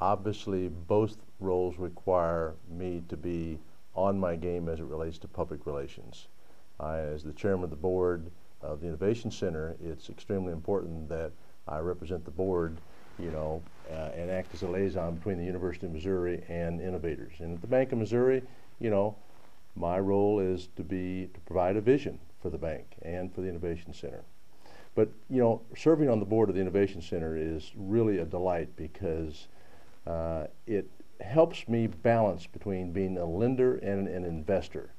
obviously both roles require me to be on my game as it relates to public relations. As the chairman of the board of the Innovation Center, it's extremely important that I represent the board, and act as a liaison between the University of Missouri and innovators. And at the Bank of Missouri, my role is to provide a vision for the bank and for the Innovation Center. But serving on the board of the Innovation Center is really a delight because it helps me balance between being a lender and an investor.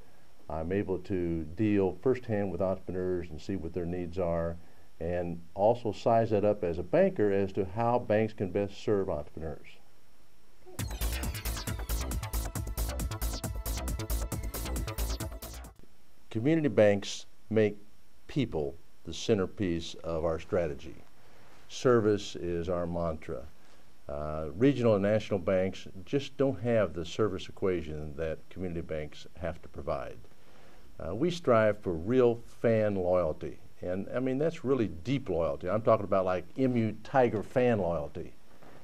I'm able to deal firsthand with entrepreneurs and see what their needs are, and also size that up as a banker as to how banks can best serve entrepreneurs. Community banks make people the centerpiece of our strategy. Service is our mantra. Regional and national banks just don't have the service equation that community banks have to provide. We strive for real fan loyalty, and I mean that's really deep loyalty. I'm talking about like MU Tiger fan loyalty.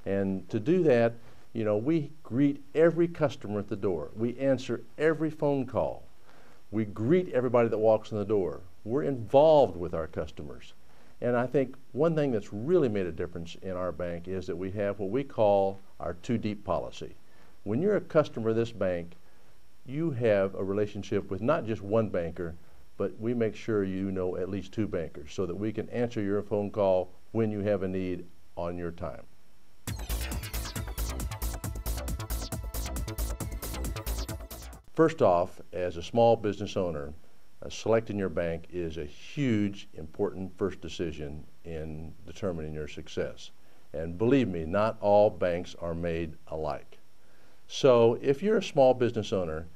And to do that, we greet every customer at the door. We answer every phone call. We greet everybody that walks in the door. We're involved with our customers. And I think one thing that's really made a difference in our bank is that we have what we call our two deep policy. When you're a customer of this bank, you have a relationship with not just one banker, but we make sure you know at least two bankers so that we can answer your phone call when you have a need on your time. First off, as a small business owner, selecting your bank is a huge, important first decision in determining your success. And believe me, not all banks are made alike. So if you're a small business owner,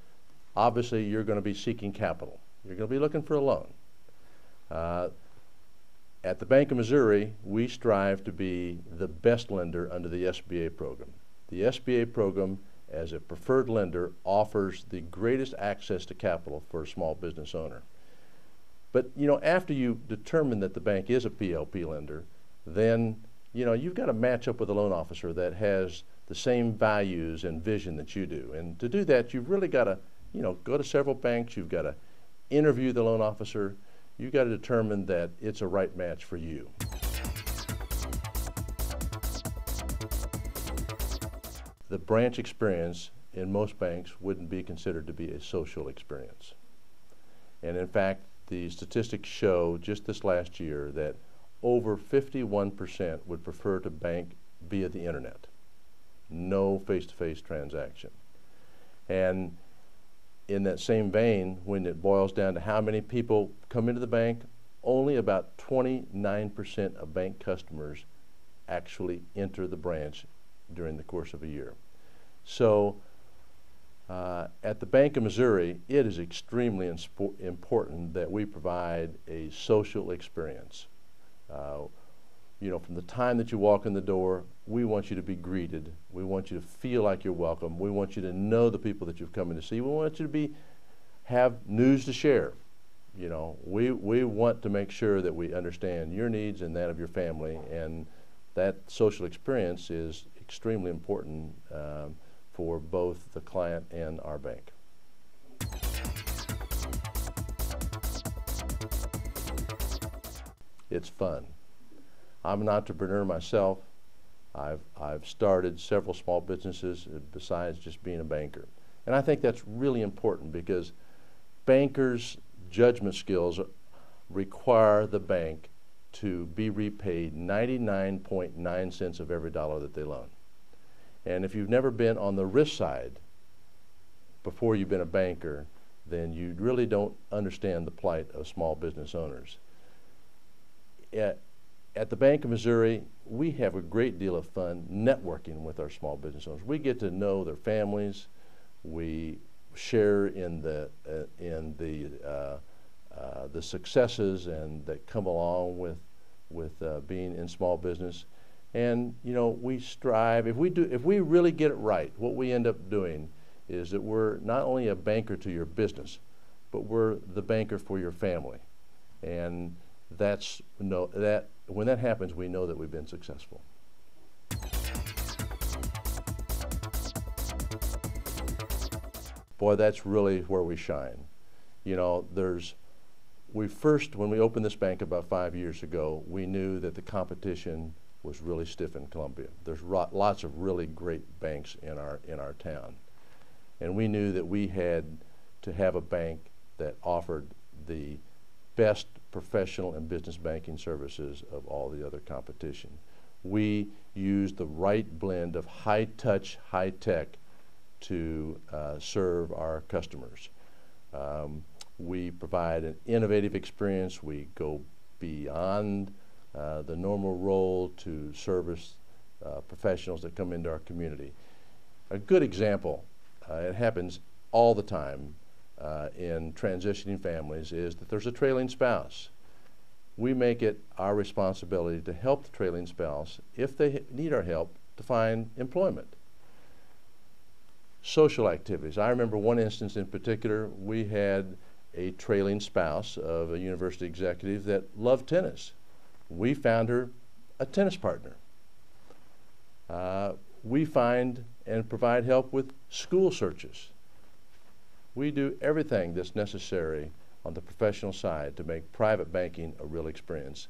obviously you're going to be seeking capital. You're going to be looking for a loan. At the Bank of Missouri, we strive to be the best lender under the SBA program. The SBA program, as a preferred lender, offers the greatest access to capital for a small business owner. But after you determine that the bank is a PLP lender, then you've got to match up with a loan officer that has the same values and vision that you do. And to do that, you've really got to go to several banks. You've got to interview the loan officer. You've got to determine that it's a right match for you. The branch experience in most banks wouldn't be considered to be a social experience. And in fact, the statistics show just this last year that over 51% would prefer to bank via the internet. No face-to-face transaction. And in that same vein, when it boils down to how many people come into the bank, only about 29% of bank customers actually enter the branch during the course of a year. So at the Bank of Missouri, it is extremely important that we provide a social experience. From the time that you walk in the door, we want you to be greeted. We want you to feel like you're welcome. We want you to know the people that you've come in to see. We want you to have news to share. We want to make sure that we understand your needs and that of your family, and that social experience is extremely important for both the client and our bank. It's fun. I'm an entrepreneur myself. I've started several small businesses besides just being a banker. And I think that's really important because bankers' judgment skills require the bank to be repaid 99.9 cents of every dollar that they loan. And if you've never been on the risk side before you've been a banker, then you really don't understand the plight of small business owners. At the Bank of Missouri, we have a great deal of fun networking with our small business owners. We get to know their families. We share in the successes and that come along with being in small business. And we strive. If we really get it right, what we end up doing is that we're not only a banker to your business, but we're the banker for your family. And when that happens, we know that we've been successful. boy, that's really where we shine. You know, when we opened this bank about 5 years ago, we knew that the competition was really stiff in Columbia. There's lots of really great banks in our town. And we knew that we had to have a bank that offered the best professional and business banking services of all the other competition. We used the right blend of high touch, high tech to serve our customers. We provide an innovative experience. We go beyond the normal role to service professionals that come into our community. A good example, it happens all the time in transitioning families, is that there's a trailing spouse. We make it our responsibility to help the trailing spouse, if they need our help, to find employment. Social activities. I remember one instance in particular. We had a trailing spouse of a university executive that loved tennis. We found her a tennis partner. We find and provide help with school searches. We do everything that's necessary on the professional side to make private banking a real experience.